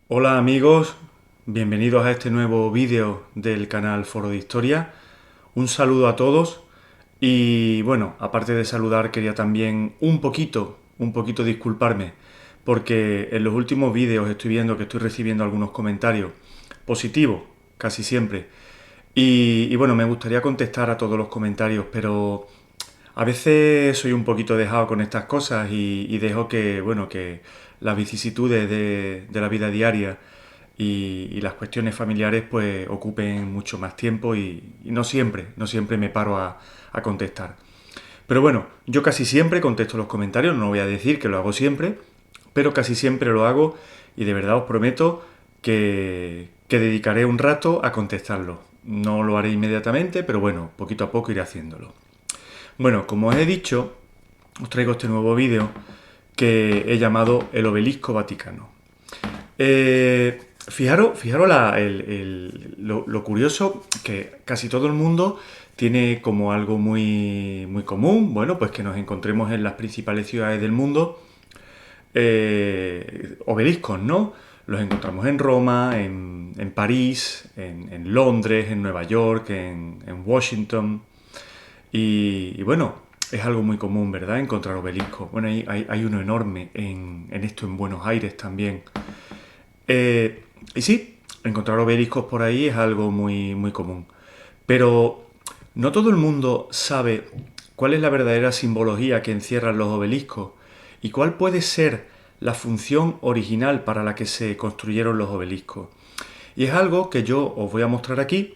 Hola amigos, bienvenidos a este nuevo vídeo del canal Foro de Historia. Un saludo a todos y bueno, aparte de saludar quería también un poquito disculparme porque en los últimos vídeos estoy viendo que estoy recibiendo algunos comentarios positivos, casi siempre. Y bueno, me gustaría contestar a todos los comentarios, pero a veces soy un poquito dejado con estas cosas y dejo que, bueno, que las vicisitudes de la vida diaria y las cuestiones familiares pues ocupen mucho más tiempo y no siempre me paro a contestar. Pero bueno, yo casi siempre contesto los comentarios, no voy a decir que lo hago siempre, pero casi siempre lo hago y de verdad os prometo que dedicaré un rato a contestarlo. No lo haré inmediatamente, pero bueno, poquito a poco iré haciéndolo. Bueno, como os he dicho, os traigo este nuevo vídeo que he llamado El Obelisco Vaticano. Fijaros lo curioso que casi todo el mundo tiene como algo muy común, bueno, pues que nos encontremos en las principales ciudades del mundo obeliscos, ¿no? Los encontramos en Roma, en París, en Londres, en Nueva York, en Washington. Y bueno, es algo muy común, ¿verdad? Encontrar obeliscos. Bueno, hay uno enorme en esto en Buenos Aires también. Y sí, encontrar obeliscos por ahí es algo muy común. Pero no todo el mundo sabe cuál es la verdadera simbología que encierran los obeliscos y cuál puede ser la función original para la que se construyeron los obeliscos. Y es algo que yo os voy a mostrar aquí,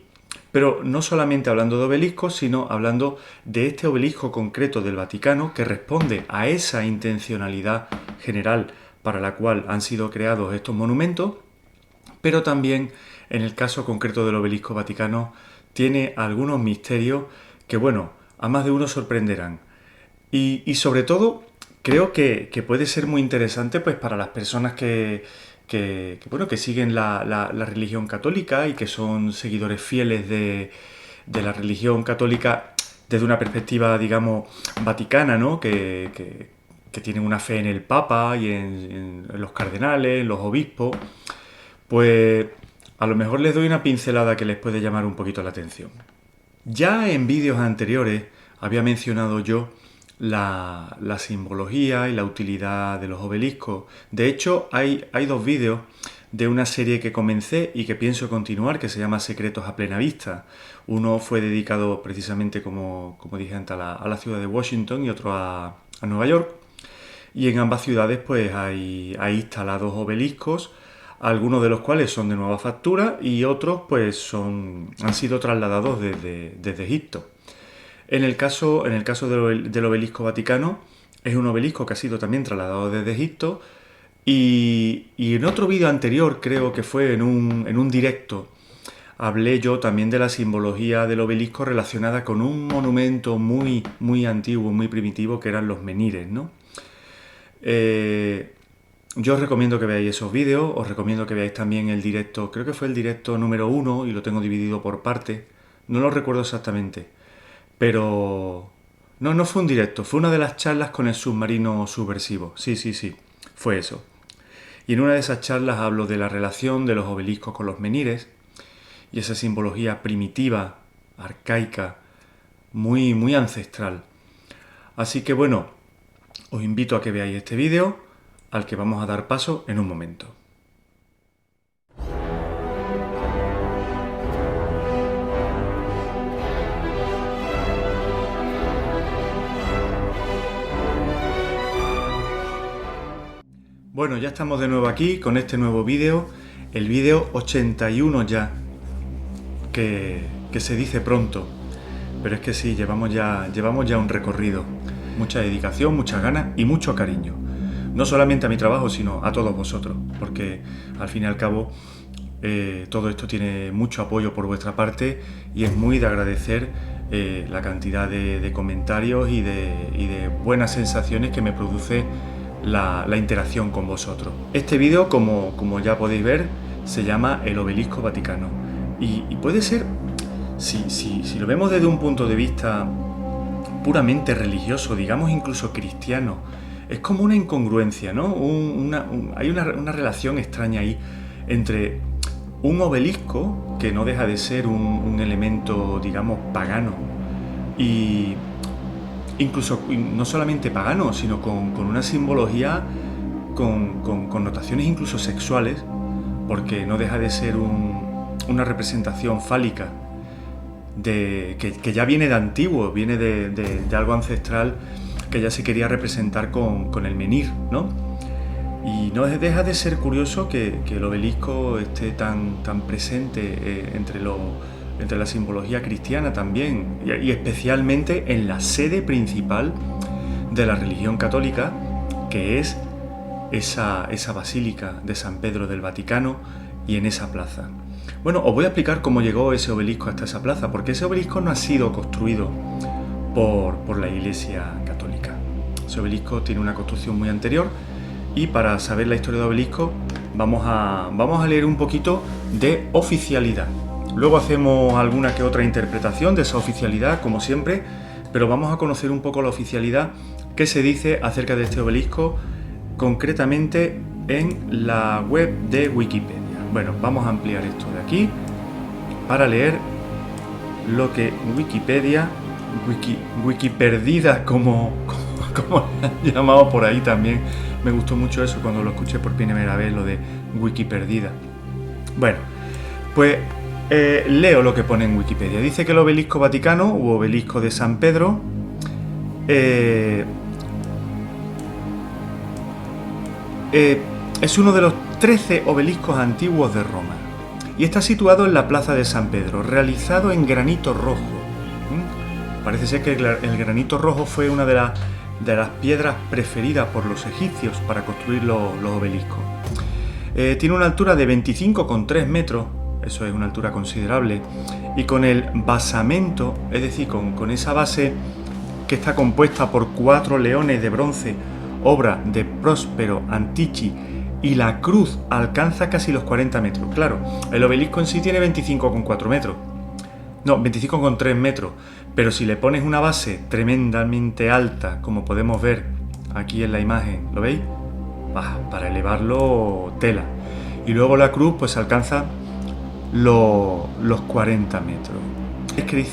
pero no solamente hablando de obeliscos, sino hablando de este obelisco concreto del Vaticano que responde a esa intencionalidad general para la cual han sido creados estos monumentos, pero también en el caso concreto del obelisco vaticano tiene algunos misterios que, bueno, a más de uno sorprenderán. Y sobre todo, creo que puede ser muy interesante pues para las personas bueno, que siguen la religión católica y que son seguidores fieles de la religión católica desde una perspectiva, digamos, vaticana, ¿no? Que tienen una fe en el Papa y en los cardenales, en los obispos, pues a lo mejor les doy una pincelada que les puede llamar un poquito la atención. Ya en vídeos anteriores había mencionado yo la simbología y la utilidad de los obeliscos. De hecho, hay dos vídeos de una serie que comencé y que pienso continuar, que se llama Secretos a plena vista. Uno fue dedicado precisamente, como dije antes, a la ciudad de Washington y otro a Nueva York. Y en ambas ciudades pues hay instalados obeliscos, algunos de los cuales son de nueva factura y otros pues han sido trasladados desde Egipto. En el caso del obelisco vaticano, es un obelisco que ha sido también trasladado desde Egipto y en otro vídeo anterior, creo que fue en un directo, hablé yo también de la simbología del obelisco relacionada con un monumento muy antiguo, muy primitivo, que eran los menires, ¿no? Eh, yo os recomiendo que veáis esos vídeos, os recomiendo que veáis también el directo, creo que fue el directo número uno y lo tengo dividido por partes, no lo recuerdo exactamente, pero no fue un directo, fue una de las charlas con el submarino subversivo, sí, fue eso. Y en una de esas charlas hablo de la relación de los obeliscos con los menires y esa simbología primitiva, arcaica, muy ancestral. Así que bueno, os invito a que veáis este vídeo, al que vamos a dar paso en un momento. Bueno, ya estamos de nuevo aquí con este nuevo vídeo, el vídeo 81 ya, que se dice pronto, pero es que sí, llevamos ya un recorrido, mucha dedicación, muchas ganas y mucho cariño. No solamente a mi trabajo, sino a todos vosotros, porque al fin y al cabo todo esto tiene mucho apoyo por vuestra parte y es muy de agradecer la cantidad de comentarios y de buenas sensaciones que me produce la interacción con vosotros. Este vídeo, como ya podéis ver, se llama El Obelisco Vaticano y puede ser, si lo vemos desde un punto de vista puramente religioso, digamos incluso cristiano, es como una incongruencia, ¿no? Hay una relación extraña ahí entre un obelisco, que no deja de ser un elemento, digamos, pagano, y incluso no solamente pagano, sino con una simbología con connotaciones incluso sexuales, porque no deja de ser una representación fálica que ya viene de antiguo, viene de algo ancestral que ya se quería representar con el menhir, ¿no? Y no deja de ser curioso que el obelisco esté tan presente entre la simbología cristiana también, y especialmente en la sede principal de la religión católica, que es esa basílica de San Pedro del Vaticano, y en esa plaza. Bueno, os voy a explicar cómo llegó ese obelisco hasta esa plaza, porque ese obelisco no ha sido construido por la Iglesia Católica. Ese obelisco tiene una construcción muy anterior, y para saber la historia del obelisco vamos a leer un poquito de oficialidad. Luego hacemos alguna que otra interpretación de esa oficialidad, como siempre, pero vamos a conocer un poco la oficialidad que se dice acerca de este obelisco, concretamente en la web de Wikipedia. Bueno, vamos a ampliar esto de aquí para leer lo que Wikipedia, Wikiperdida, como la han llamado por ahí también. Me gustó mucho eso cuando lo escuché por primera vez, lo de Wikiperdida. Bueno, pues leo lo que pone en Wikipedia. Dice que el obelisco vaticano, u obelisco de San Pedro, es uno de los 13 obeliscos antiguos de Roma y está situado en la plaza de San Pedro, realizado en granito rojo. Parece ser que el granito rojo fue una de las piedras preferidas por los egipcios para construir los obeliscos. Tiene una altura de 25,3 metros, eso es una altura considerable, y con el basamento, es decir, con esa base que está compuesta por 4 leones de bronce, obra de Próspero Antichi, y la cruz alcanza casi los 40 metros. Claro, el obelisco en sí tiene 25,4 metros. No, 25,3 metros. Pero si le pones una base tremendamente alta, como podemos ver aquí en la imagen, ¿lo veis? Para elevarlo, tela. Y luego la cruz pues alcanza los 40 metros.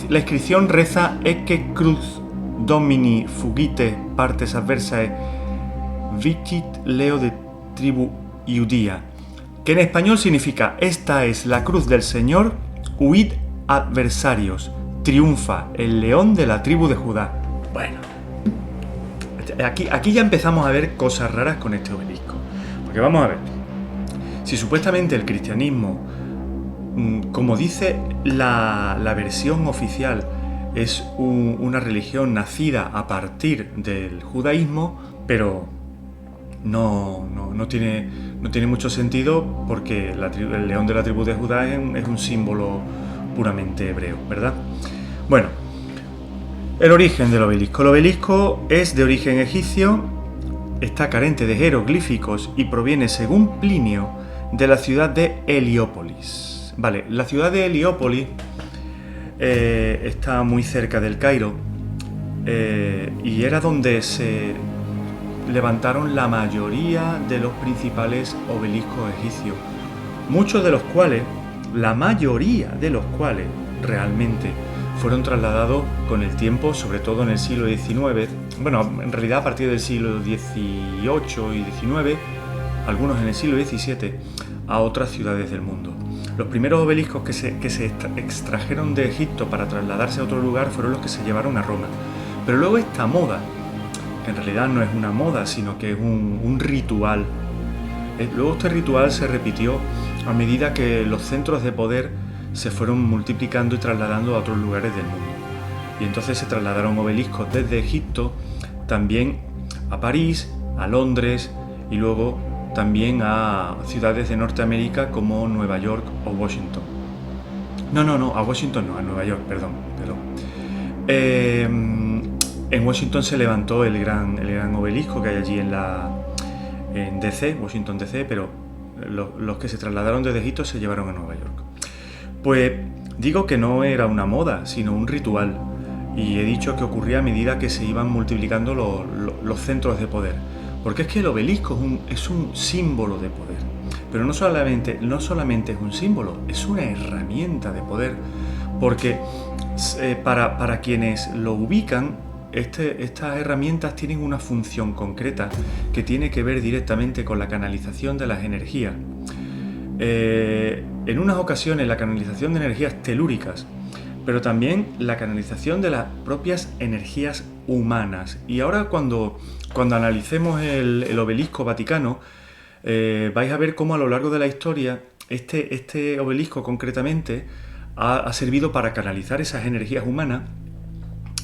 La inscripción reza Ecce cruz domini fugite partes adversae vicit leo de tribu Iudía, que en español significa: esta es la cruz del Señor, huid adversarios, triunfa el león de la tribu de Judá. Bueno, aquí ya empezamos a ver cosas raras con este obelisco, porque vamos a ver, si supuestamente el cristianismo, como dice la versión oficial, es una religión nacida a partir del judaísmo, pero no tiene mucho sentido, porque el león de la tribu de Judá es un símbolo puramente hebreo, ¿verdad? Bueno, el origen del obelisco. El obelisco es de origen egipcio, está carente de jeroglíficos y proviene, según Plinio, de la ciudad de Heliópolis. Vale, la ciudad de Heliópolis está muy cerca del Cairo, y era donde se levantaron la mayoría de los principales obeliscos egipcios, muchos de los cuales, la mayoría de los cuales realmente fueron trasladados con el tiempo, sobre todo en el siglo XIX, bueno, en realidad a partir del siglo XVIII y XIX, algunos en el siglo XVII, a otras ciudades del mundo. Los primeros obeliscos que se extrajeron de Egipto para trasladarse a otro lugar fueron los que se llevaron a Roma. Pero luego esta moda, que en realidad no es una moda, sino que es un ritual, luego este ritual se repitió a medida que los centros de poder se fueron multiplicando y trasladando a otros lugares del mundo. Y entonces se trasladaron obeliscos desde Egipto también a París, a Londres y luego también a ciudades de Norteamérica como Nueva York o Washington. No, a Washington no, a Nueva York, perdón. En Washington se levantó el gran obelisco que hay allí en DC, Washington DC, pero los que se trasladaron desde Egipto se llevaron a Nueva York. Pues digo que no era una moda, sino un ritual, y he dicho que ocurría a medida que se iban multiplicando los centros de poder, porque es que el obelisco es un símbolo de poder. Pero no solamente es un símbolo, es una herramienta de poder, porque para quienes lo ubican, estas herramientas tienen una función concreta que tiene que ver directamente con la canalización de las energías. En unas ocasiones la canalización de energías telúricas, pero también la canalización de las propias energías humanas. Y ahora cuando analicemos el obelisco vaticano, vais a ver cómo a lo largo de la historia este obelisco concretamente ha servido para canalizar esas energías humanas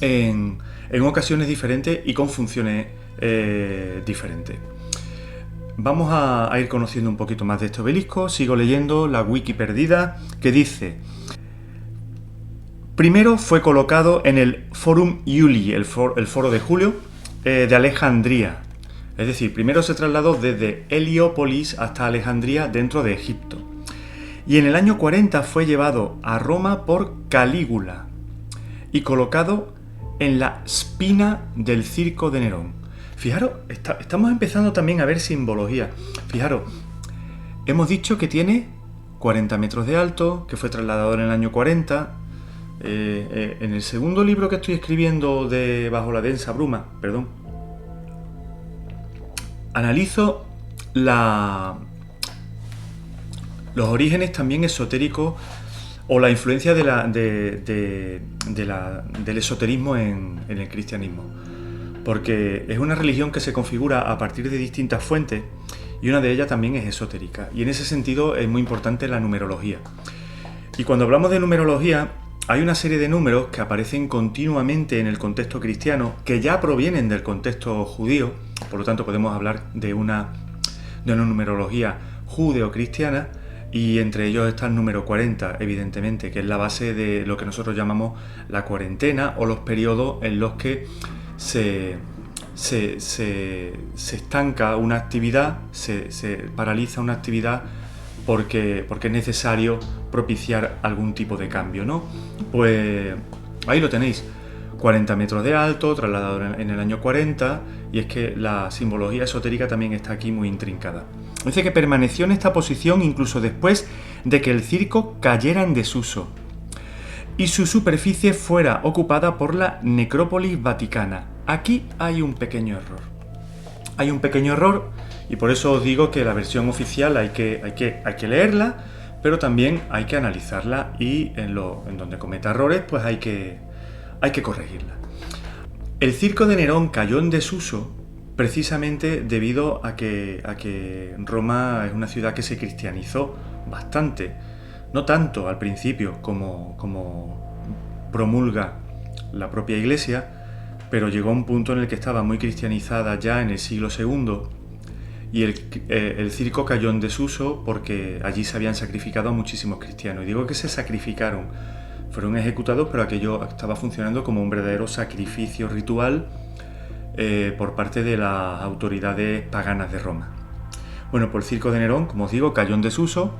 en ocasiones diferentes y con funciones diferentes. Vamos a ir conociendo un poquito más de este obelisco. Sigo leyendo la wiki perdida que dice: primero fue colocado en el Forum Iulii, el foro de Julio, de Alejandría. Es decir, primero se trasladó desde Heliópolis hasta Alejandría dentro de Egipto. Y en el año 40 fue llevado a Roma por Calígula y colocado en la Spina del Circo de Nerón. Fijaros, estamos empezando también a ver simbología. Fijaros, hemos dicho que tiene 40 metros de alto, que fue trasladado en el año 40. En el segundo libro que estoy escribiendo de Bajo la densa bruma, analizo los orígenes también esotéricos o la influencia del esoterismo en el cristianismo. Porque es una religión que se configura a partir de distintas fuentes y una de ellas también es esotérica. Y en ese sentido es muy importante la numerología. Y cuando hablamos de numerología, hay una serie de números que aparecen continuamente en el contexto cristiano, que ya provienen del contexto judío, por lo tanto podemos hablar de una numerología judeo-cristiana, y entre ellos está el número 40, evidentemente, que es la base de lo que nosotros llamamos la cuarentena o los periodos en los que se estanca una actividad, se paraliza una actividad porque es necesario propiciar algún tipo de cambio, ¿no? Pues ahí lo tenéis, 40 metros de alto, trasladado en el año 40, y es que la simbología esotérica también está aquí muy intrincada. Dice que permaneció en esta posición incluso después de que el circo cayera en desuso y su superficie fuera ocupada por la necrópolis vaticana. Aquí hay un pequeño error. Hay un pequeño error y por eso os digo que la versión oficial hay que leerla, pero también hay que analizarla y en donde cometa errores pues hay que corregirla. El circo de Nerón cayó en desuso precisamente debido a que Roma es una ciudad que se cristianizó bastante. No tanto al principio como promulga la propia Iglesia, pero llegó a un punto en el que estaba muy cristianizada ya en el siglo II y el circo cayó en desuso porque allí se habían sacrificado a muchísimos cristianos. Y digo que se sacrificaron, fueron ejecutados, pero aquello estaba funcionando como un verdadero sacrificio ritual por parte de las autoridades paganas de Roma. Bueno, pues el circo de Nerón, como os digo, cayó en desuso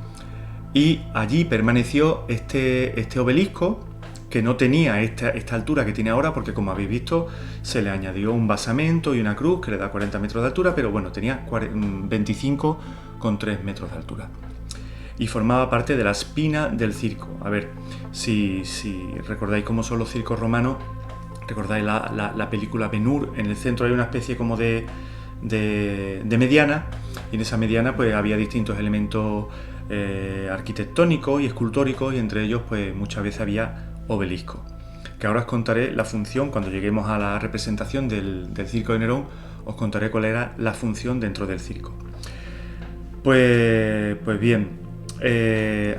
y allí permaneció este obelisco que no tenía esta altura que tiene ahora, porque como habéis visto se le añadió un basamento y una cruz que le da 40 metros de altura, pero bueno, tenía 25,3 metros de altura. Y formaba parte de la espina del circo. A ver, si recordáis cómo son los circos romanos, recordáis la película Ben-Hur, en el centro hay una especie como de mediana, y en esa mediana pues había distintos elementos arquitectónicos y escultóricos, y entre ellos pues muchas veces había obelisco, que ahora os contaré la función. Cuando lleguemos a la representación del circo de Nerón, os contaré cuál era la función dentro del circo. Pues bien,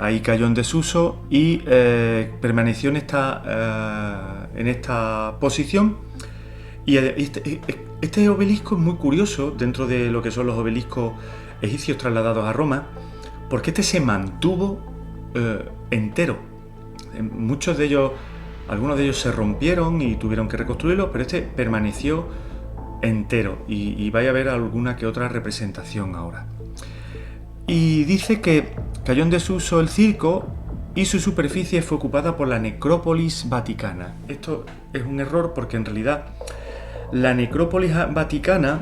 ahí cayó en desuso y permaneció en esta posición. Y este obelisco es muy curioso dentro de lo que son los obeliscos egipcios trasladados a Roma, porque este se mantuvo entero. Muchos de ellos, algunos de ellos se rompieron y tuvieron que reconstruirlos, pero este permaneció entero y vais a ver alguna que otra representación ahora. Y dice que cayó en desuso el circo y su superficie fue ocupada por la necrópolis vaticana. Esto es un error porque en realidad la necrópolis vaticana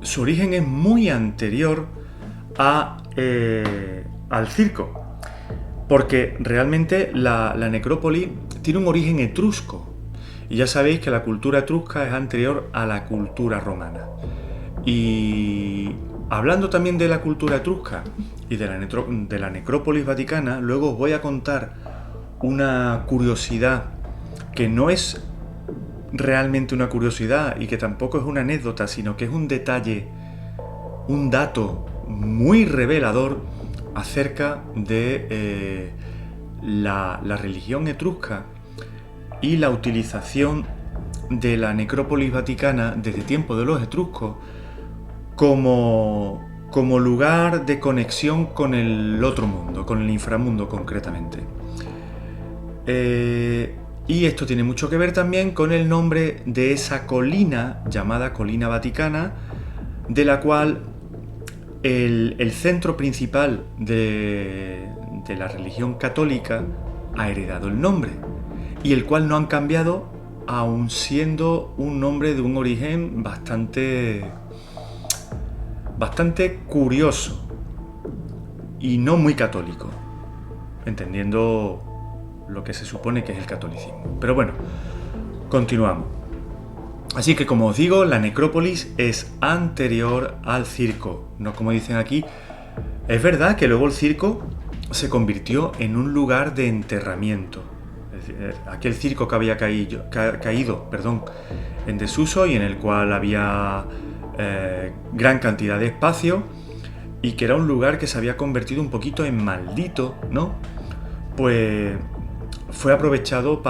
su origen es muy anterior al circo, porque realmente la necrópolis tiene un origen etrusco, y ya sabéis que la cultura etrusca es anterior a la cultura romana. Y hablando también de la cultura etrusca y de la necrópolis vaticana, luego os voy a contar una curiosidad que no es realmente una curiosidad y que tampoco es una anécdota, sino que es un detalle, un dato muy revelador acerca de la religión etrusca y la utilización de la necrópolis vaticana desde tiempos de los etruscos como lugar de conexión con el otro mundo, con el inframundo concretamente. Y esto tiene mucho que ver también con el nombre de esa colina llamada Colina Vaticana, de la cual el centro principal de la religión católica ha heredado el nombre, y el cual no han cambiado, aun siendo un nombre de un origen bastante curioso y no muy católico, entendiendo lo que se supone que es el catolicismo. Pero bueno, continuamos. Así que, como os digo, la necrópolis es anterior al circo, no como dicen aquí. Es verdad que luego el circo se convirtió en un lugar de enterramiento. Es decir, aquel circo que había caído en desuso y en el cual había gran cantidad de espacio y que era un lugar que se había convertido un poquito en maldito, ¿no? Pues fue aprovechado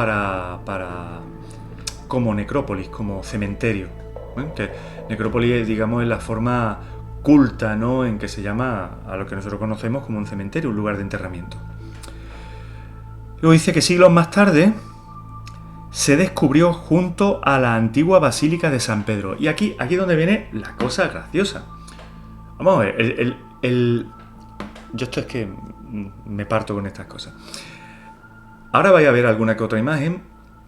como necrópolis, como cementerio, ¿eh? Que necrópolis, digamos, es la forma culta, ¿no?, en que se llama a lo que nosotros conocemos como un cementerio, un lugar de enterramiento. Luego dice que siglos más tarde se descubrió junto a la antigua Basílica de San Pedro. Y aquí es donde viene la cosa graciosa. Vamos a ver, yo esto es que me parto con estas cosas. Ahora vais a ver alguna que otra imagen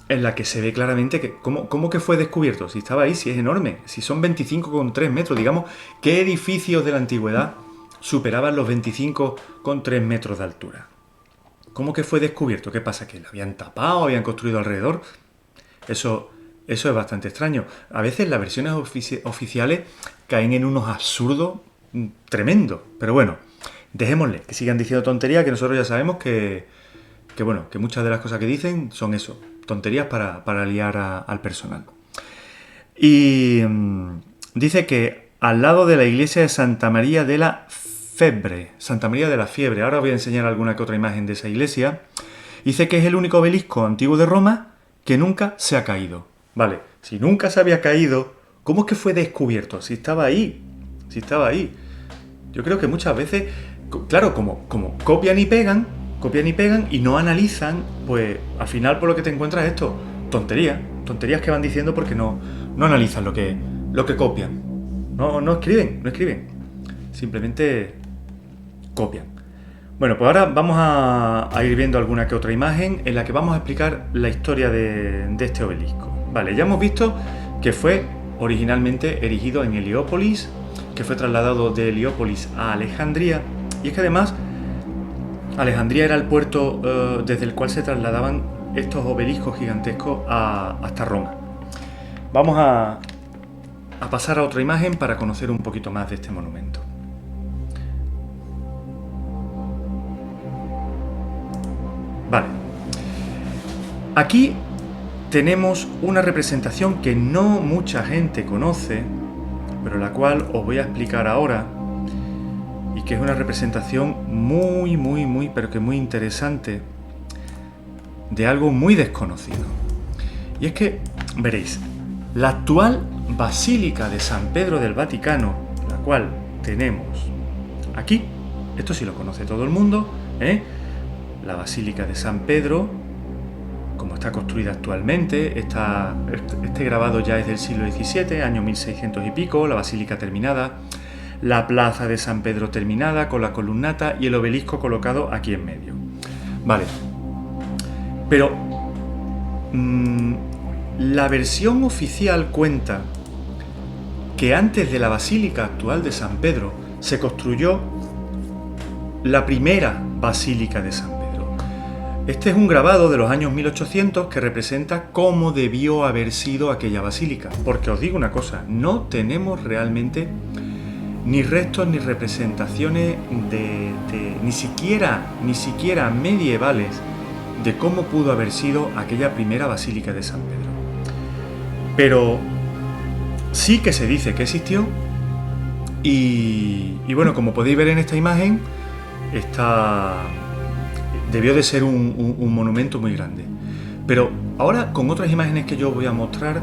en la que se ve claramente que cómo que fue descubierto, si estaba ahí, si es enorme, si son 25,3 metros, digamos, ¿qué edificios de la antigüedad superaban los 25,3 metros de altura? ¿Cómo que fue descubierto? ¿Qué pasa? ¿Que lo habían tapado, habían construido alrededor? Eso es bastante extraño. A veces las versiones oficiales caen en unos absurdos tremendos, pero bueno, dejémosle, que sigan diciendo tonterías, que nosotros ya sabemos que muchas de las cosas que dicen son eso, tonterías para liar al personal. Y dice que al lado de la iglesia de Santa María de la Fiebre, ahora os voy a enseñar alguna que otra imagen de esa iglesia, dice que es el único obelisco antiguo de Roma que nunca se ha caído. Vale, si nunca se había caído, ¿cómo es que fue descubierto? Si estaba ahí. Yo creo que muchas veces, claro, como copian y pegan y no analizan, pues al final por lo que te encuentras esto, tonterías que van diciendo porque no analizan lo que copian. No escriben. Simplemente copian. Bueno, pues ahora vamos a ir viendo alguna que otra imagen en la que vamos a explicar la historia de este obelisco. Vale, ya hemos visto que fue originalmente erigido en Heliópolis, que fue trasladado de Heliópolis a Alejandría, y es que además Alejandría era el puerto desde el cual se trasladaban estos obeliscos gigantescos hasta Roma. Vamos a pasar a otra imagen para conocer un poquito más de este monumento. Vale. Aquí tenemos una representación que no mucha gente conoce, pero la cual os voy a explicar ahora, y que es una representación muy interesante de algo muy desconocido. Y es que, veréis, la actual Basílica de San Pedro del Vaticano, la cual tenemos aquí, esto sí lo conoce todo el mundo, la Basílica de San Pedro, como está construida actualmente, este grabado ya es del siglo XVII, año 1600 y pico, la basílica terminada, la plaza de San Pedro terminada con la columnata y el obelisco colocado aquí en medio. Vale, pero la versión oficial cuenta que antes de la basílica actual de San Pedro se construyó la primera basílica de San Pedro. Este es un grabado de los años 1800 que representa cómo debió haber sido aquella basílica. Porque os digo una cosa, no tenemos realmente ni restos ni representaciones ni siquiera medievales de cómo pudo haber sido aquella primera basílica de San Pedro. Pero sí que se dice que existió y bueno, como podéis ver en esta imagen, debió de ser un monumento muy grande. Pero ahora, con otras imágenes que yo voy a mostrar,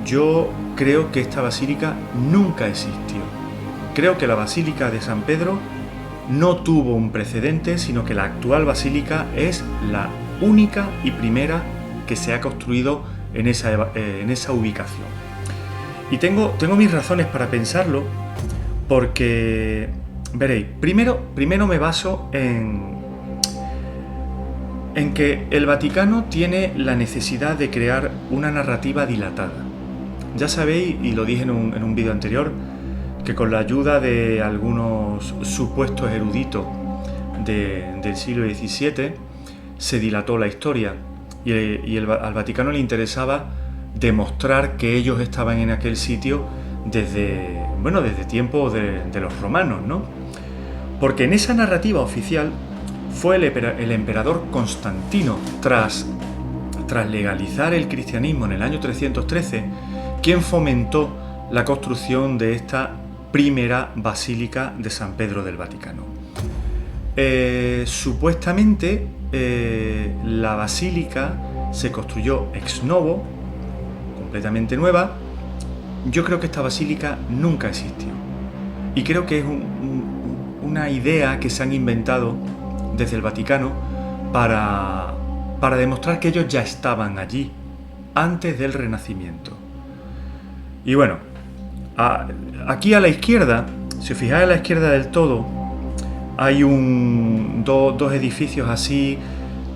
yo creo que esta basílica nunca existió. Creo que la basílica de San Pedro no tuvo un precedente, sino que la actual basílica es la única y primera que se ha construido en esa ubicación. Y tengo mis razones para pensarlo, porque veréis, primero me baso en que el Vaticano tiene la necesidad de crear una narrativa dilatada. Ya sabéis, y lo dije en un vídeo anterior, que con la ayuda de algunos supuestos eruditos del siglo XVII se dilató la historia y al Vaticano le interesaba demostrar que ellos estaban en aquel sitio desde tiempos de los romanos, ¿no? Porque en esa narrativa oficial fue el emperador Constantino, tras legalizar el cristianismo en el año 313, quien fomentó la construcción de esta primera basílica de San Pedro del Vaticano. Supuestamente la basílica se construyó ex novo, completamente nueva. Yo creo que esta basílica nunca existió y creo que es una idea que se han inventado desde el Vaticano para demostrar que ellos ya estaban allí antes del Renacimiento. Y bueno, aquí a la izquierda, si os fijáis a la izquierda del todo, hay dos edificios así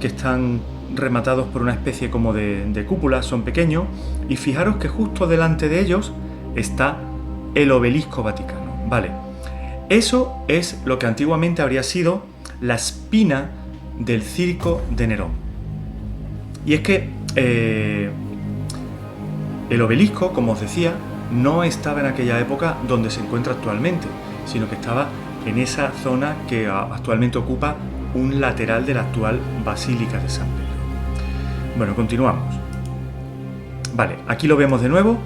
que están rematados por una especie como de cúpula, son pequeños, y fijaros que justo delante de ellos está el obelisco vaticano. Vale, eso es lo que antiguamente habría sido la espina del circo de Nerón. Y es que el obelisco, como os decía, no estaba en aquella época donde se encuentra actualmente, sino que estaba en esa zona que actualmente ocupa un lateral de la actual Basílica de San Pedro. Bueno, continuamos. Vale, aquí lo vemos de nuevo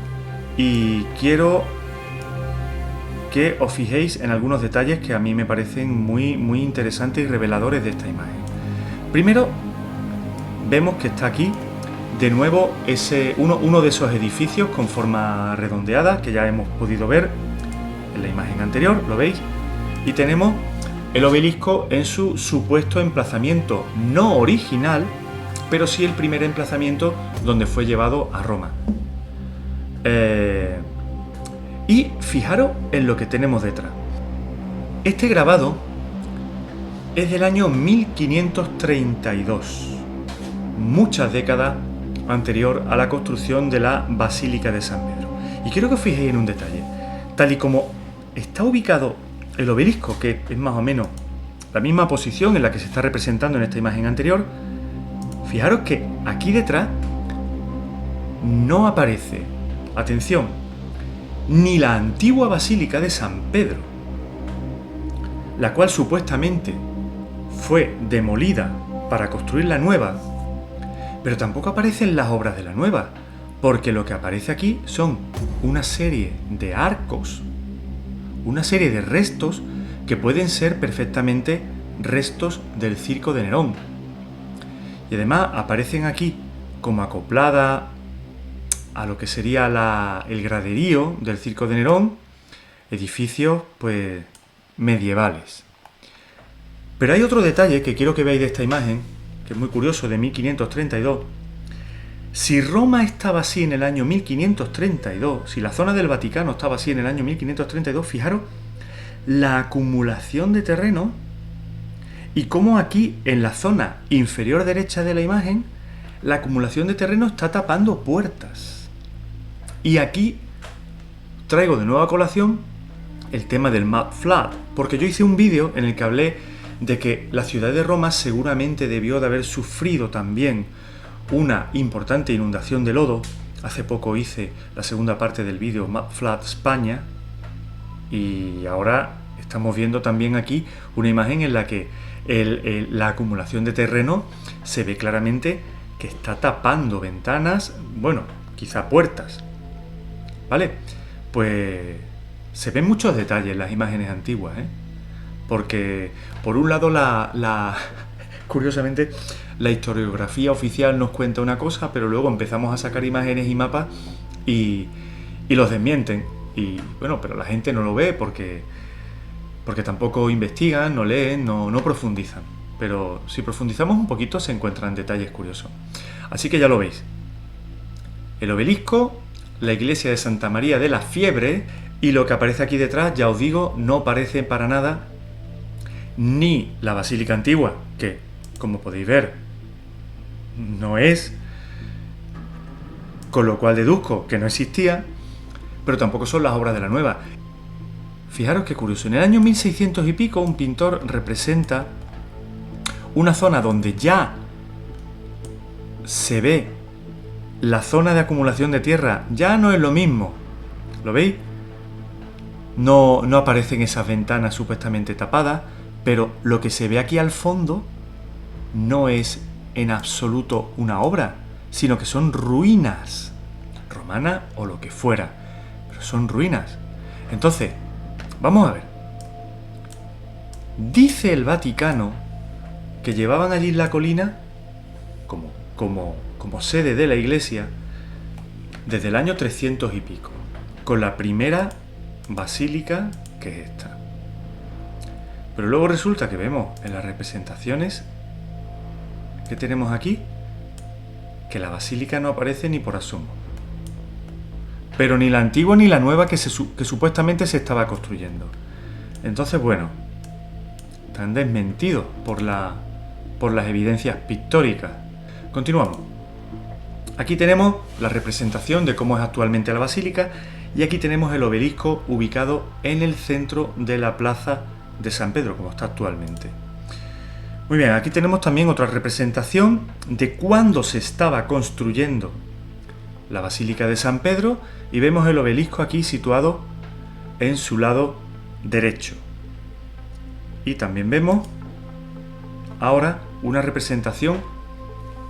y quiero que os fijéis en algunos detalles que a mí me parecen muy, muy interesantes y reveladores de esta imagen. Primero, vemos que está aquí de nuevo uno de esos edificios con forma redondeada que ya hemos podido ver en la imagen anterior, ¿lo veis? Y tenemos el obelisco en su supuesto emplazamiento no original, pero sí el primer emplazamiento donde fue llevado a Roma. Y fijaros en lo que tenemos detrás. Este grabado es del año 1532, muchas décadas anterior a la construcción de la Basílica de San Pedro. Y quiero que os fijéis en un detalle. Tal y como está ubicado el obelisco, que es más o menos la misma posición en la que se está representando en esta imagen anterior, fijaros que aquí detrás no aparece, atención, ni la antigua Basílica de San Pedro, la cual supuestamente fue demolida para construir la nueva, pero tampoco aparecen las obras de la nueva, porque lo que aparece aquí son una serie de arcos, una serie de restos que pueden ser perfectamente restos del circo de Nerón. Y además aparecen aquí como acoplada a lo que sería el graderío del circo de Nerón, edificios pues medievales. Pero hay otro detalle que quiero que veáis de esta imagen, que es muy curioso, de 1532. Si Roma estaba así en el año 1532, si la zona del Vaticano estaba así en el año 1532, fijaros la acumulación de terreno y cómo aquí en la zona inferior derecha de la imagen la acumulación de terreno está tapando puertas. Y aquí traigo de nuevo a colación el tema del mud flood, porque yo hice un vídeo en el que hablé de que la ciudad de Roma seguramente debió de haber sufrido también una importante inundación de lodo. Hace poco hice la segunda parte del vídeo Mud Flood España y ahora estamos viendo también aquí una imagen en la que la acumulación de terreno se ve claramente que está tapando ventanas, bueno, quizá puertas, ¿vale? Pues se ven muchos detalles en las imágenes antiguas, ¿eh? Porque por un lado curiosamente la historiografía oficial nos cuenta una cosa, pero luego empezamos a sacar imágenes y mapas y los desmienten. Y bueno, pero la gente no lo ve porque tampoco investigan, no leen, no profundizan. Pero si profundizamos un poquito se encuentran detalles curiosos. Así que ya lo veis. El obelisco, la iglesia de Santa María de la Fiebre y lo que aparece aquí detrás, ya os digo, no parece para nada ni la Basílica Antigua, que, como podéis ver, no es, con lo cual deduzco que no existía, pero tampoco son las obras de la nueva. Fijaros qué curioso, en el año 1600 y pico un pintor representa una zona donde ya se ve la zona de acumulación de tierra, ya no es lo mismo, ¿lo veis? No aparecen esas ventanas supuestamente tapadas, pero lo que se ve aquí al fondo no es en absoluto una obra, sino que son ruinas, romanas o lo que fuera, pero son ruinas. Entonces, vamos a ver. Dice el Vaticano que llevaban allí la colina como sede de la iglesia desde el año 300 y pico, con la primera basílica que es esta. Pero luego resulta que vemos en las representaciones que tenemos aquí que la basílica no aparece ni por asomo. Pero ni la antigua ni la nueva que supuestamente se estaba construyendo. Entonces, bueno, están desmentidos por las evidencias pictóricas. Continuamos. Aquí tenemos la representación de cómo es actualmente la basílica y aquí tenemos el obelisco ubicado en el centro de la plaza de San Pedro, como está actualmente. Muy bien, aquí tenemos también otra representación de cuándo se estaba construyendo la Basílica de San Pedro y vemos el obelisco aquí situado en su lado derecho. Y también vemos ahora una representación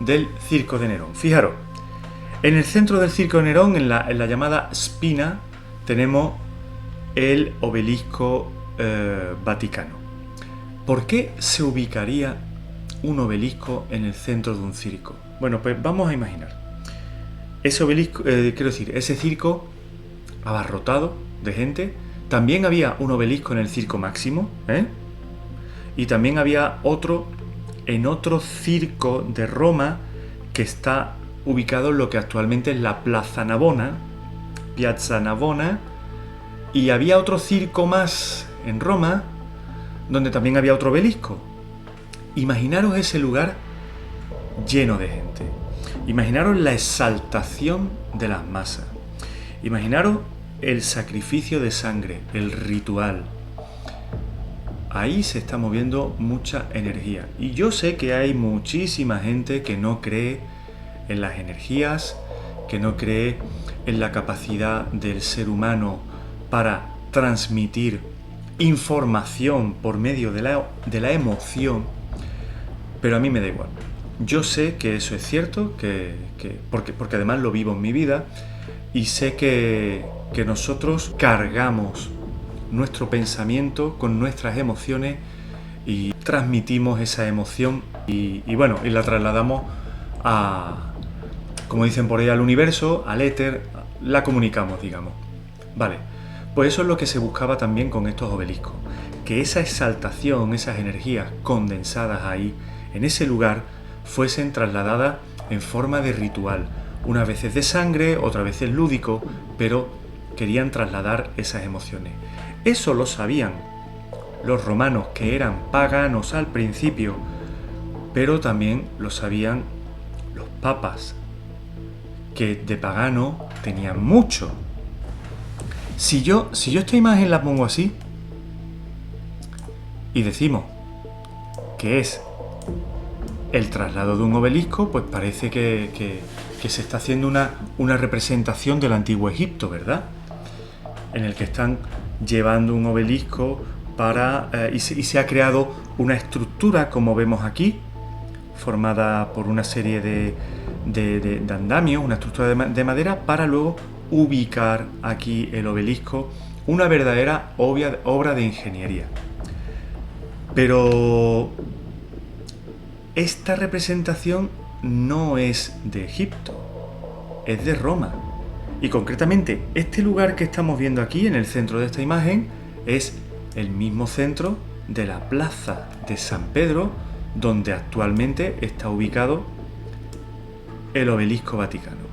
del Circo de Nerón. Fijaros, en el centro del Circo de Nerón, en la llamada Spina, tenemos el obelisco vaticano. ¿Por qué se ubicaría un obelisco en el centro de un circo? Bueno, pues vamos a imaginar. Ese obelisco, ese circo abarrotado de gente. También había un obelisco en el Circo Máximo, y también había otro en otro circo de Roma que está ubicado en lo que actualmente es la Piazza Navona, y había otro circo más en Roma donde también había otro obelisco. Imaginaros ese lugar lleno de gente. Imaginaros la exaltación de las masas. Imaginaros el sacrificio de sangre, el ritual. Ahí se está moviendo mucha energía. Y yo sé que hay muchísima gente que no cree en las energías, que no cree en la capacidad del ser humano para transmitir información por medio de la emoción, pero a mí me da igual. Yo sé que eso es cierto, porque además lo vivo en mi vida, y sé que nosotros cargamos nuestro pensamiento con nuestras emociones y transmitimos esa emoción y la trasladamos como dicen por ahí, al universo, al éter, la comunicamos, digamos. Vale, pues eso es lo que se buscaba también con estos obeliscos, que esa exaltación, esas energías condensadas ahí, en ese lugar, fuesen trasladadas en forma de ritual, unas veces de sangre, otras veces lúdico, pero querían trasladar esas emociones. Eso lo sabían los romanos, que eran paganos al principio, pero también lo sabían los papas, que de pagano tenían mucho. Si yo esta imagen la pongo así y decimos que es el traslado de un obelisco, pues parece que se está haciendo una representación del antiguo Egipto, ¿verdad? En el que están llevando un obelisco y se ha creado una estructura, como vemos aquí, formada por una serie de andamios, una estructura de madera, para luego ubicar aquí el obelisco, una verdadera obra de ingeniería. Pero esta representación no es de Egipto, es de Roma. Y concretamente, este lugar que estamos viendo aquí, en el centro de esta imagen, es el mismo centro de la plaza de San Pedro, donde actualmente está ubicado el Obelisco Vaticano.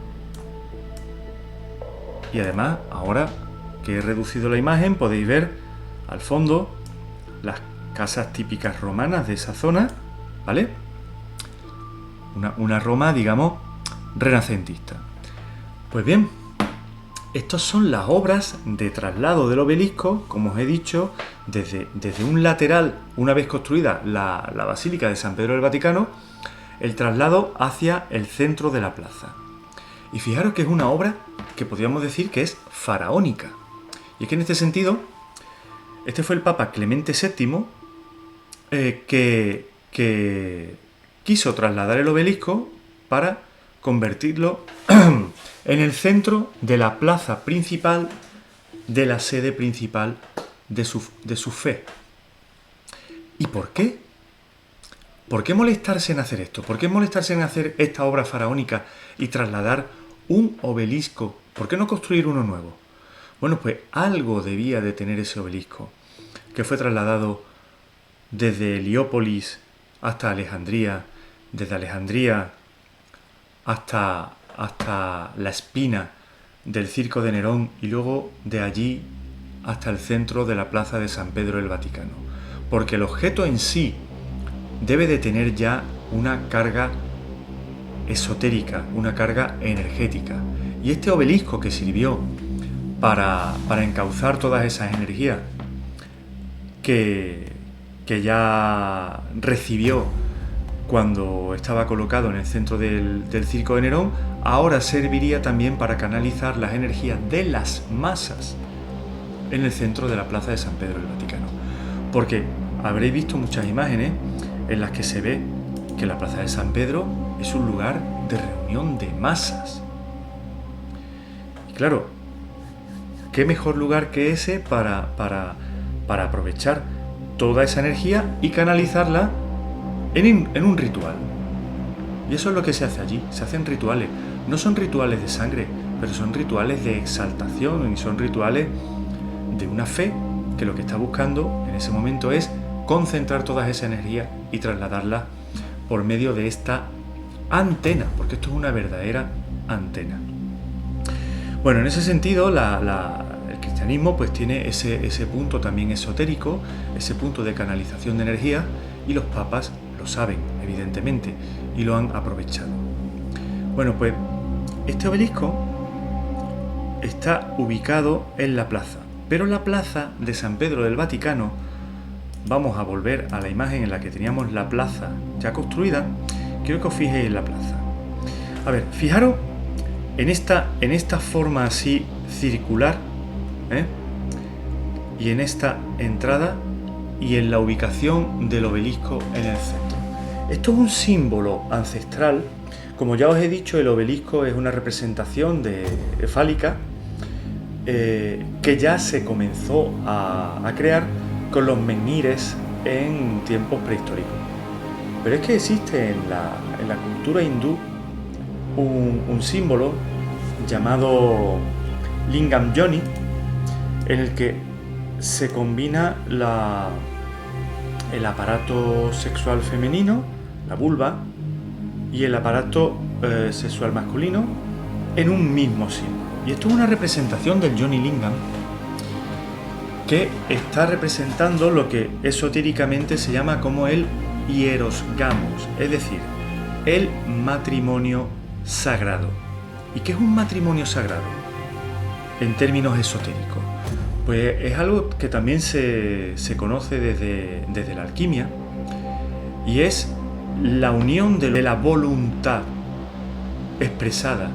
Y además, ahora que he reducido la imagen, podéis ver al fondo las casas típicas romanas de esa zona, ¿vale? Una Roma, digamos, renacentista. Pues bien, estas son las obras de traslado del obelisco, como os he dicho, desde un lateral, una vez construida la Basílica de San Pedro del Vaticano, el traslado hacia el centro de la plaza. Y fijaros que es una obra que podríamos decir que es faraónica. Y es que en este sentido, este fue el Papa Clemente VII que quiso trasladar el obelisco para convertirlo en el centro de la plaza principal, de la sede principal de su fe. ¿Y por qué? ¿Por qué molestarse en hacer esto? ¿Por qué molestarse en hacer esta obra faraónica y trasladar un obelisco? ¿Por qué no construir uno nuevo? Bueno, pues algo debía de tener ese obelisco, que fue trasladado desde Heliópolis hasta Alejandría, desde Alejandría hasta la espina del Circo de Nerón y luego de allí hasta el centro de la plaza de San Pedro del Vaticano. Porque el objeto en sí debe de tener ya una carga esotérica, una carga energética. Y este obelisco que sirvió para encauzar todas esas energías que ya recibió cuando estaba colocado en el centro del Circo de Nerón, ahora serviría también para canalizar las energías de las masas en el centro de la plaza de San Pedro del Vaticano. Porque habréis visto muchas imágenes en las que se ve que la plaza de San Pedro es un lugar de reunión de masas. Y claro, ¿qué mejor lugar que ese para aprovechar toda esa energía y canalizarla en un ritual? Y eso es lo que se hace allí, se hacen rituales. No son rituales de sangre, pero son rituales de exaltación y son rituales de una fe que lo que está buscando en ese momento es concentrar toda esa energía y trasladarla por medio de esta antena, porque esto es una verdadera antena. Bueno, en ese sentido, el cristianismo pues tiene ese punto también esotérico, ese punto de canalización de energía, y los papas lo saben, evidentemente, y lo han aprovechado. Bueno, pues este obelisco está ubicado en la plaza, pero la plaza de San Pedro del Vaticano, vamos a volver a la imagen en la que teníamos la plaza ya construida, quiero que os fijéis en la plaza. A ver, fijaros en esta forma así circular, y en esta entrada y en la ubicación del obelisco en el centro. Esto es un símbolo ancestral. Como ya os he dicho, el obelisco es una representación fálica que ya se comenzó a crear con los menhires en tiempos prehistóricos. Pero es que existe en la cultura hindú un símbolo llamado Lingam Yoni, en el que se combina el aparato sexual femenino, la vulva, y el aparato sexual masculino en un mismo símbolo. Y esto es una representación del Yoni Lingam que está representando lo que esotéricamente se llama como el hieros gamos, es decir, el matrimonio sagrado. ¿Y qué es un matrimonio sagrado en términos esotéricos? Pues es algo que también se conoce desde la alquimia, y es la unión de la voluntad expresada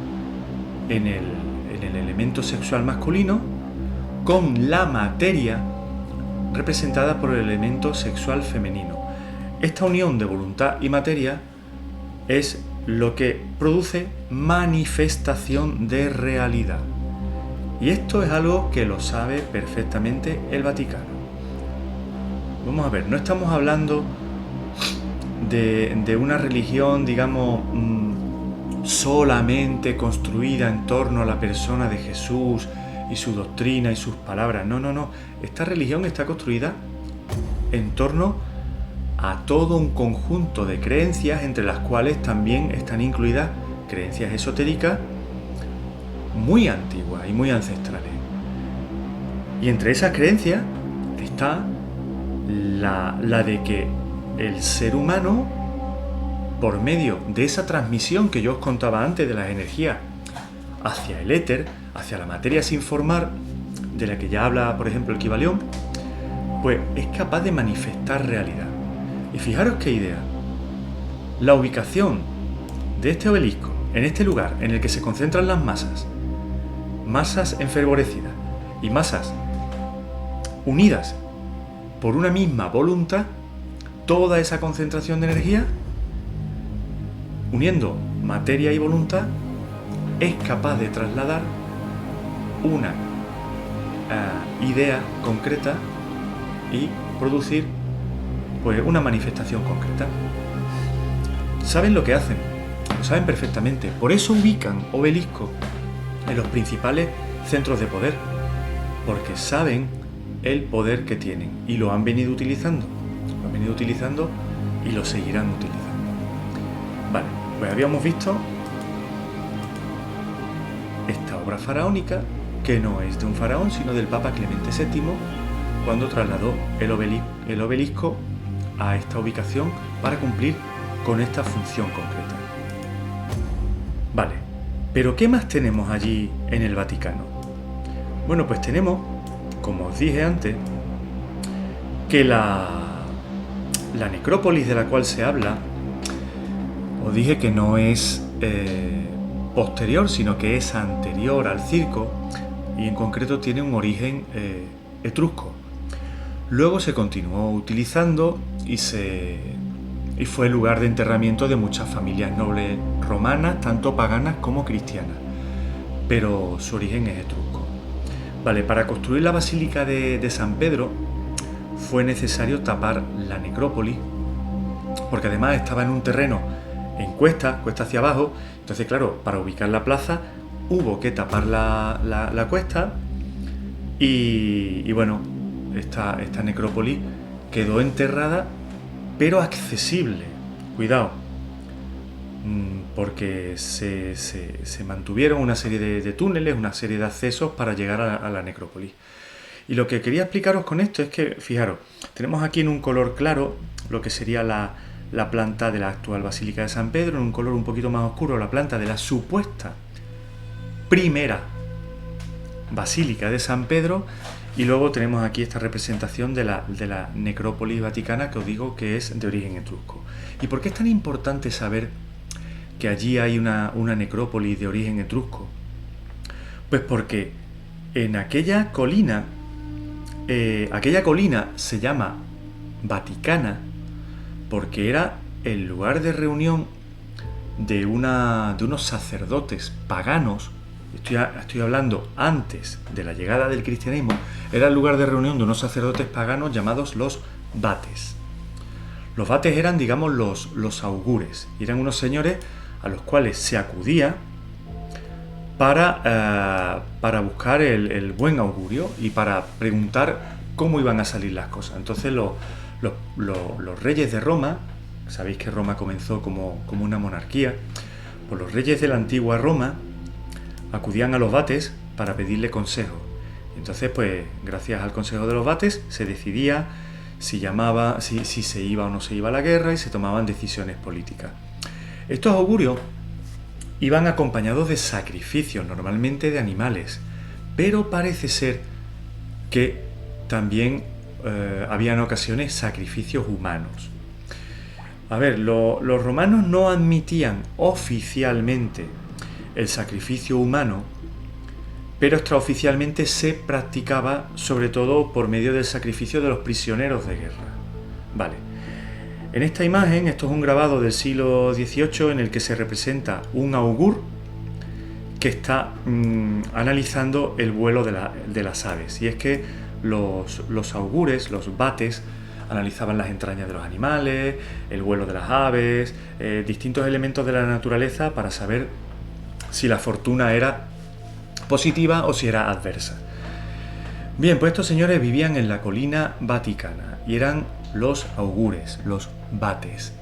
en el elemento sexual masculino con la materia representada por el elemento sexual femenino. Esta unión de voluntad y materia es lo que produce manifestación de realidad. Y esto es algo que lo sabe perfectamente el Vaticano. Vamos a ver, no estamos hablando de una religión, digamos, solamente construida en torno a la persona de Jesús y su doctrina y sus palabras. No. Esta religión está construida en torno a todo un conjunto de creencias, entre las cuales también están incluidas creencias esotéricas muy antiguas y muy ancestrales. Y entre esas creencias está la de que el ser humano, por medio de esa transmisión que yo os contaba antes de las energías hacia el éter, hacia la materia sin formar, de la que ya habla, por ejemplo, el Kybalión, pues es capaz de manifestar realidad. Y fijaros qué idea. La ubicación de este obelisco, en este lugar en el que se concentran las masas enfervorecidas y masas unidas por una misma voluntad, toda esa concentración de energía, uniendo materia y voluntad, es capaz de trasladar una idea concreta y producir pues una manifestación concreta. ¿Saben lo que hacen? Lo saben perfectamente. Por eso ubican obeliscos en los principales centros de poder, porque saben el poder que tienen y lo han venido utilizando. Lo han venido utilizando y lo seguirán utilizando. Vale, pues habíamos visto esta obra faraónica, que no es de un faraón, sino del Papa Clemente VII, cuando trasladó el obelisco a esta ubicación para cumplir con esta función concreta. Vale, pero ¿qué más tenemos allí en el Vaticano? Bueno, pues tenemos, como os dije antes, que la necrópolis de la cual se habla, os dije que no es posterior, sino que es anterior al circo, y en concreto tiene un origen etrusco. Luego se continuó utilizando y fue el lugar de enterramiento de muchas familias nobles romanas, tanto paganas como cristianas, pero su origen es etrusco. Vale, para construir la Basílica de San Pedro fue necesario tapar la necrópolis, porque además estaba en un terreno en cuesta hacia abajo. Entonces, claro, para ubicar la plaza hubo que tapar la cuesta y bueno, esta necrópolis quedó enterrada, pero accesible. Cuidado, porque se mantuvieron una serie de túneles, una serie de accesos para llegar a la necrópolis. Y lo que quería explicaros con esto es que, fijaros, tenemos aquí en un color claro lo que sería la planta de la actual Basílica de San Pedro, en un color un poquito más oscuro la planta de la supuesta primera Basílica de San Pedro, y luego tenemos aquí esta representación de la necrópolis vaticana, que os digo que es de origen etrusco. ¿Y por qué es tan importante saber que allí hay una necrópolis de origen etrusco? Pues porque en aquella colina se llama Vaticana porque era el lugar de reunión de unos sacerdotes paganos. Estoy hablando antes de la llegada del cristianismo. Era el lugar de reunión de unos sacerdotes paganos llamados los vates. Los vates eran, digamos, los augures, y eran unos señores a los cuales se acudía para buscar el buen augurio y para preguntar cómo iban a salir las cosas. Entonces los reyes de Roma, sabéis que Roma comenzó como una monarquía, pues los reyes de la antigua Roma acudían a los vates para pedirle consejo. Entonces, pues, gracias al consejo de los vates se decidía si se iba o no se iba a la guerra, y se tomaban decisiones políticas. Estos augurios iban acompañados de sacrificios, normalmente de animales, pero parece ser que también había en ocasiones sacrificios humanos. A ver, los romanos no admitían oficialmente el sacrificio humano, pero extraoficialmente se practicaba sobre todo por medio del sacrificio de los prisioneros de guerra. Vale. En esta imagen, esto es un grabado del siglo XVIII en el que se representa un augur que está analizando el vuelo de las aves. Y es que los augures, los vates, analizaban las entrañas de los animales, el vuelo de las aves, distintos elementos de la naturaleza para saber si la fortuna era positiva o si era adversa. Bien, pues estos señores vivían en la colina vaticana y eran los augures, los vates.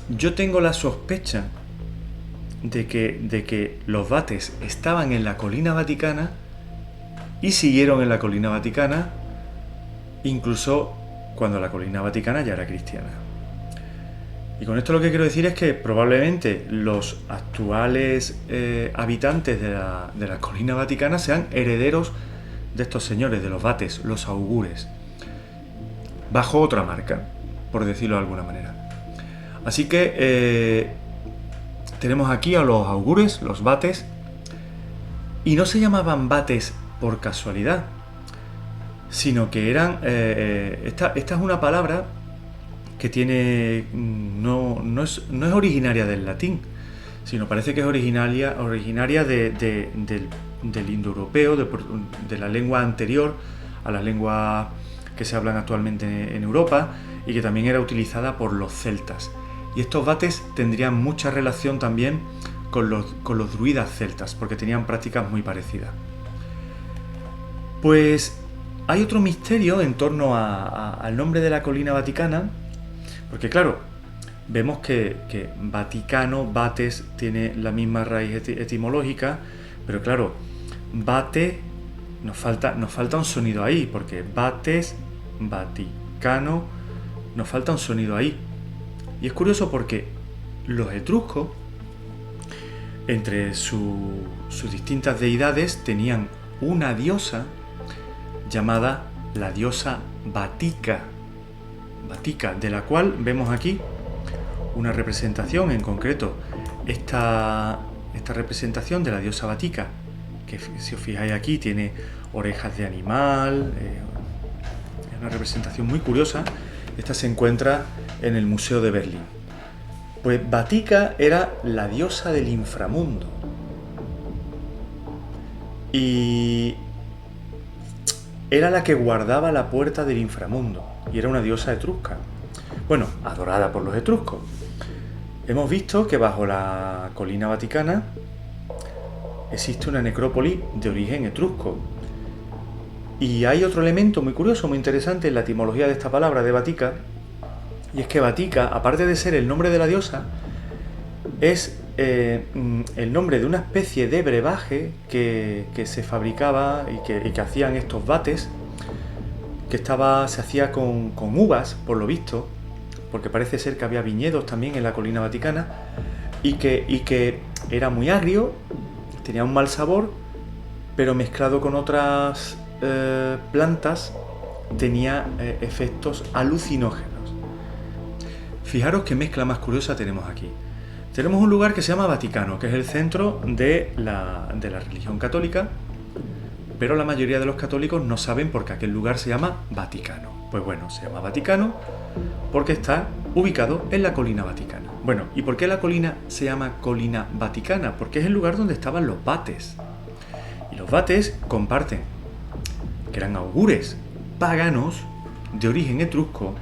Yo tengo la sospecha de que los vates estaban en la colina vaticana y siguieron en la colina vaticana incluso cuando la colina vaticana ya era cristiana. Y con esto lo que quiero decir es que probablemente los actuales habitantes de la colina vaticana sean herederos de estos señores, de los vates, los augures, bajo otra marca, por decirlo de alguna manera. Así que tenemos aquí a los augures, los vates, y no se llamaban vates por casualidad, sino que eran... esta es una palabra que tiene no es originaria del latín, sino parece que es originaria del indoeuropeo, de la lengua anterior a las lenguas que se hablan actualmente en Europa y que también era utilizada por los celtas. Y estos vates tendrían mucha relación también con los druidas celtas, porque tenían prácticas muy parecidas. Pues hay otro misterio en torno al nombre de la colina vaticana, porque claro, vemos que Vaticano, vates, tiene la misma raíz etimológica, pero claro, vate, nos falta un sonido ahí, porque vates, Vaticano, nos falta un sonido ahí. Y es curioso porque los etruscos, entre sus distintas deidades, tenían una diosa llamada la diosa Vatica, de la cual vemos aquí una representación, en concreto esta representación de la diosa Vatica, que si os fijáis aquí tiene orejas de animal, es una representación muy curiosa. Esta se encuentra en el Museo de Berlín. Pues Vatica era la diosa del inframundo y era la que guardaba la puerta del inframundo y era una diosa etrusca. Bueno, adorada por los etruscos. Hemos visto que bajo la colina vaticana existe una necrópolis de origen etrusco. Y hay otro elemento muy curioso, muy interesante en la etimología de esta palabra de Vatica, y es que Vatica, aparte de ser el nombre de la diosa, es el nombre de una especie de brebaje que se fabricaba y que hacían estos vates, que se hacía con uvas, por lo visto, porque parece ser que había viñedos también en la colina vaticana, y que era muy agrio, tenía un mal sabor, pero mezclado con otras plantas tenía efectos alucinógenos. Fijaros qué mezcla más curiosa tenemos aquí. Tenemos un lugar que se llama Vaticano, que es el centro de la religión católica, pero la mayoría de los católicos no saben por qué aquel lugar se llama Vaticano. Pues bueno, se llama Vaticano porque está ubicado en la colina vaticana. Bueno, ¿y por qué la colina se llama colina vaticana? Porque es el lugar donde estaban los vates. Y los vates comparten, que eran augures paganos de origen etrusco,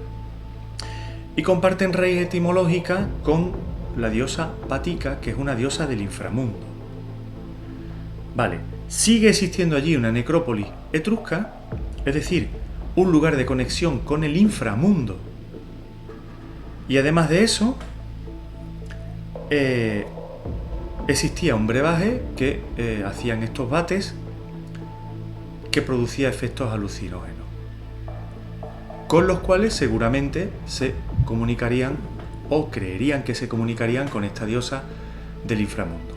y comparten raíz etimológica con la diosa Vatica, que es una diosa del inframundo. Vale, sigue existiendo allí una necrópolis etrusca, es decir, un lugar de conexión con el inframundo. Y además de eso, existía un brebaje que hacían estos vates que producía efectos alucinógenos, con los cuales seguramente se comunicarían o creerían que se comunicarían con esta diosa del inframundo.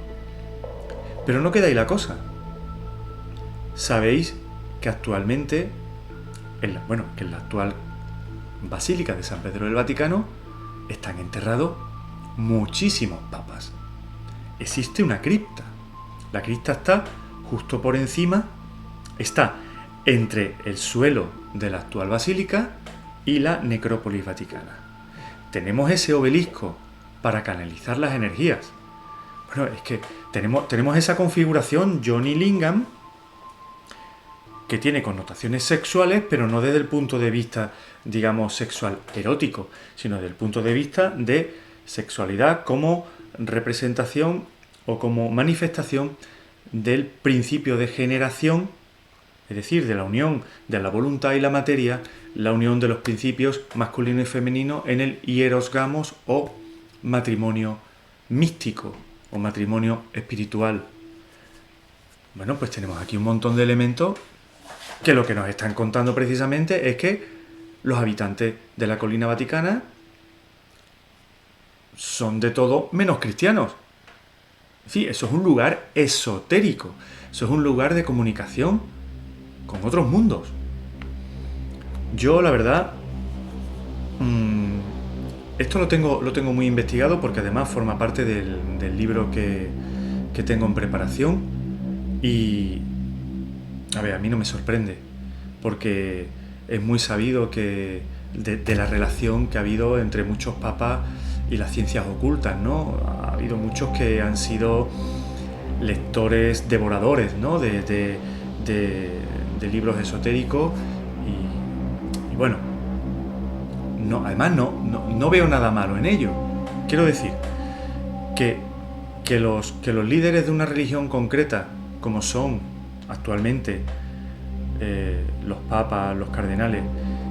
Pero no queda ahí la cosa. Sabéis que actualmente, que en la actual Basílica de San Pedro del Vaticano están enterrados muchísimos papas. Existe una cripta. La cripta está justo por encima, está entre el suelo de la actual basílica y la necrópolis vaticana. Tenemos ese obelisco para canalizar las energías. Bueno, es que tenemos esa configuración Johnny Lingham que tiene connotaciones sexuales, pero no desde el punto de vista, digamos, sexual erótico, sino desde el punto de vista de sexualidad como representación o como manifestación del principio de generación, es decir, de la unión de la voluntad y la materia, la unión de los principios masculino y femenino en el hieros gamos o matrimonio místico o matrimonio espiritual. Bueno, pues tenemos aquí un montón de elementos que lo que nos están contando precisamente es que los habitantes de la colina vaticana son de todo menos cristianos. Sí, eso es un lugar esotérico, eso es un lugar de comunicación con otros mundos. Yo, la verdad, esto lo tengo muy investigado porque además forma parte del libro que tengo en preparación y, a ver, a mí no me sorprende porque es muy sabido que de la relación que ha habido entre muchos papas y las ciencias ocultas, ¿no? Ha habido muchos que han sido lectores devoradores, ¿no? de libros esotéricos y bueno, además no veo nada malo en ello. Quiero decir que los líderes de una religión concreta, como son actualmente los papas, los cardenales,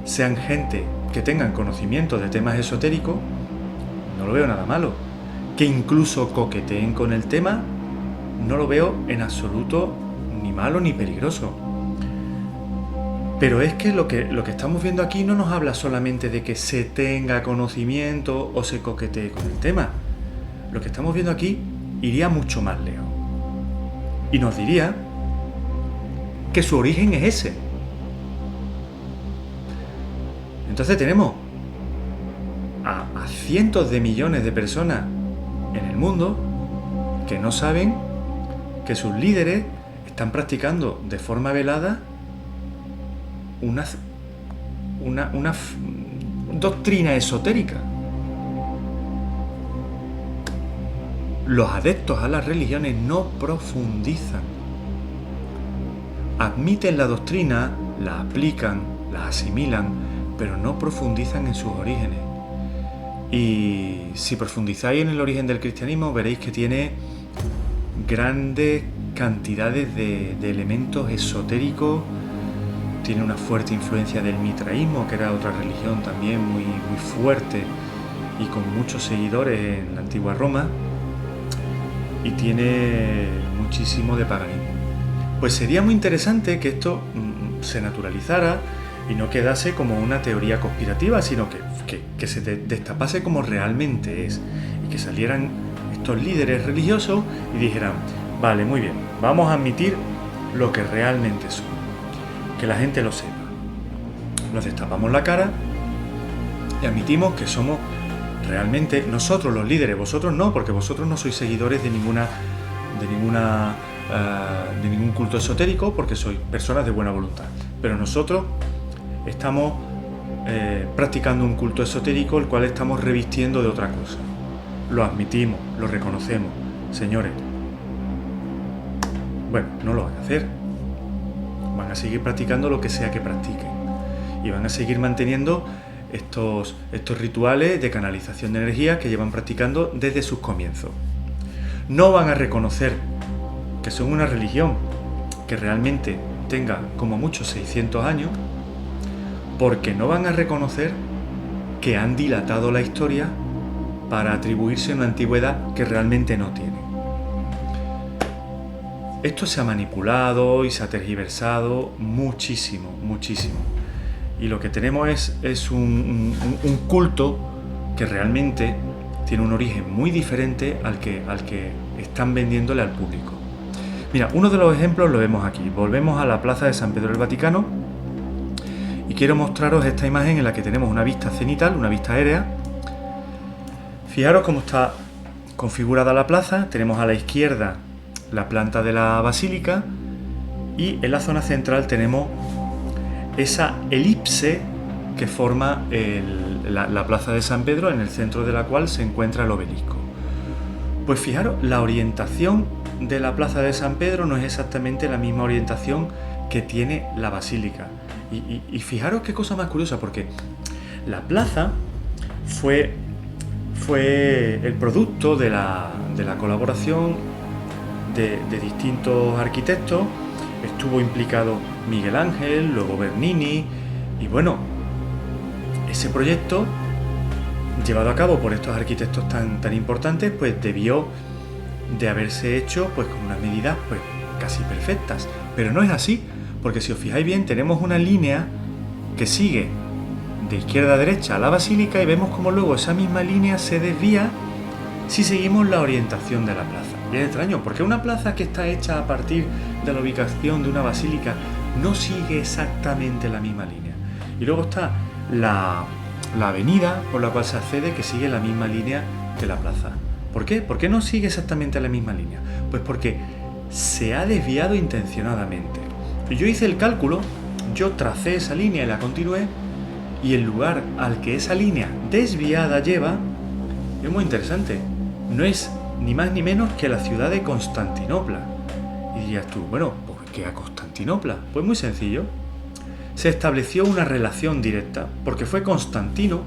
sean gente que tengan conocimiento de temas esotéricos, no lo veo nada malo. Que incluso coqueteen con el tema, no lo veo en absoluto ni malo ni peligroso. Pero es que lo que estamos viendo aquí no nos habla solamente de que se tenga conocimiento o se coquetee con el tema. Lo que estamos viendo aquí iría mucho más lejos. Y nos diría que su origen es ese. Entonces tenemos a cientos de millones de personas en el mundo que no saben que sus líderes están practicando de forma velada una doctrina esotérica. Los adeptos a las religiones no profundizan. Admiten la doctrina, la aplican, la asimilan, pero no profundizan en sus orígenes. Y si profundizáis en el origen del cristianismo, veréis que tiene grandes cantidades de elementos esotéricos. Tiene una fuerte influencia del mitraísmo, que era otra religión también muy, muy fuerte y con muchos seguidores en la antigua Roma. Y tiene muchísimo de paganismo. Pues sería muy interesante que esto se naturalizara y no quedase como una teoría conspirativa, sino que se destapase como realmente es. Y que salieran estos líderes religiosos y dijeran, vale, muy bien, vamos a admitir lo que realmente son. Que la gente lo sepa. Nos destapamos la cara y admitimos que somos realmente nosotros los líderes, vosotros no, porque vosotros no sois seguidores de ningún culto esotérico, porque sois personas de buena voluntad. Pero nosotros estamos practicando un culto esotérico, el cual estamos revistiendo de otra cosa. Lo admitimos, lo reconocemos. Señores, bueno, no lo van a hacer. Van a seguir practicando lo que sea que practiquen. Y van a seguir manteniendo estos rituales de canalización de energía que llevan practicando desde sus comienzos. No van a reconocer que son una religión que realmente tenga como mucho 600 años, porque no van a reconocer que han dilatado la historia para atribuirse una antigüedad que realmente no tiene. Esto se ha manipulado y se ha tergiversado muchísimo, muchísimo. Y lo que tenemos es un culto que realmente tiene un origen muy diferente al que están vendiéndole al público. Mira, uno de los ejemplos lo vemos aquí. Volvemos a la plaza de San Pedro del Vaticano Y quiero mostraros esta imagen en la que tenemos una vista cenital, una vista aérea. Fijaros cómo está configurada la plaza. Tenemos a la izquierda la planta de la basílica y en la zona central tenemos esa elipse que forma la plaza de San Pedro, en el centro de la cual se encuentra el obelisco. Pues fijaros, la orientación de la plaza de San Pedro no es exactamente la misma orientación que tiene la basílica. Y fijaros qué cosa más curiosa, porque la plaza fue el producto de la colaboración de distintos arquitectos. Estuvo implicado Miguel Ángel, luego Bernini, y bueno, ese proyecto llevado a cabo por estos arquitectos tan importantes, pues debió de haberse hecho pues con unas medidas pues casi perfectas, pero no es así, porque si os fijáis bien tenemos una línea que sigue de izquierda a derecha a la basílica y vemos como luego esa misma línea se desvía si seguimos la orientación de la plaza. Y es extraño, porque una plaza que está hecha a partir de la ubicación de una basílica no sigue exactamente la misma línea. Y luego está la avenida por la cual se accede, que sigue la misma línea que la plaza. ¿Por qué? ¿Por qué no sigue exactamente la misma línea? Pues porque se ha desviado intencionadamente. Y yo hice el cálculo, yo tracé esa línea y la continué, y el lugar al que esa línea desviada lleva es muy interesante. No es ni más ni menos que la ciudad de Constantinopla. Y dirías tú, bueno, ¿por qué a Constantinopla? Pues muy sencillo. Se estableció una relación directa, porque fue Constantino,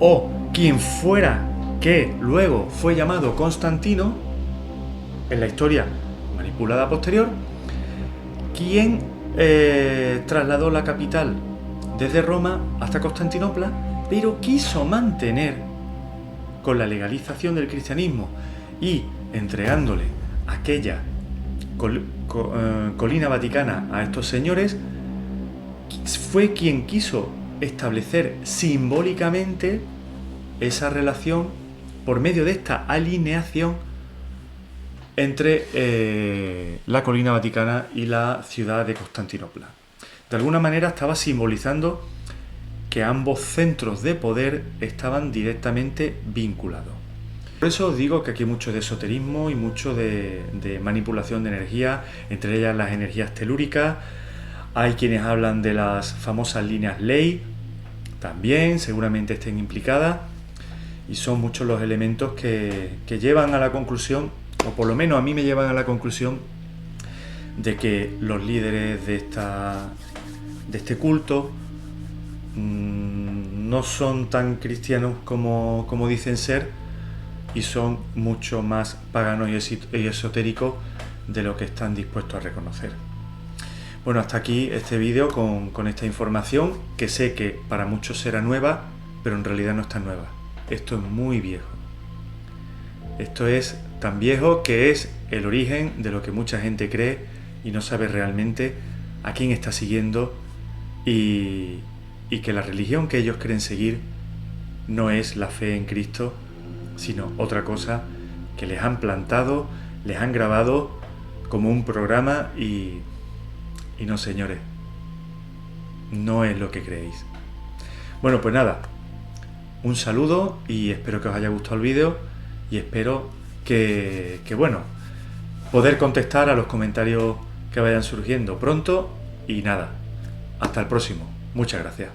o quien fuera que luego fue llamado Constantino, en la historia manipulada posterior, quien trasladó la capital desde Roma hasta Constantinopla, pero quiso mantener, con la legalización del cristianismo y entregándole aquella colina vaticana a estos señores, fue quien quiso establecer simbólicamente esa relación por medio de esta alineación entre la colina vaticana y la ciudad de Constantinopla. De alguna manera estaba simbolizando que ambos centros de poder estaban directamente vinculados. Por eso os digo que aquí hay mucho de esoterismo y mucho de manipulación de energía, entre ellas las energías telúricas. Hay quienes hablan de las famosas líneas ley, también seguramente estén implicadas, y son muchos los elementos que llevan a la conclusión, o por lo menos a mí me llevan a la conclusión, de que los líderes de este culto no son tan cristianos como dicen ser, y son mucho más paganos y esotéricos de lo que están dispuestos a reconocer. Bueno, hasta aquí este vídeo con esta información, que sé que para muchos será nueva, pero en realidad no es tan nueva. Esto es muy viejo. Esto es tan viejo que es el origen de lo que mucha gente cree y no sabe realmente a quién está siguiendo, y que la religión que ellos creen seguir no es la fe en Cristo, sino otra cosa que les han plantado, les han grabado como un programa, y no, señores, no es lo que creéis. Bueno, pues nada, un saludo y espero que os haya gustado el vídeo, y espero que bueno, poder contestar a los comentarios que vayan surgiendo pronto, y nada, hasta el próximo. Muchas gracias.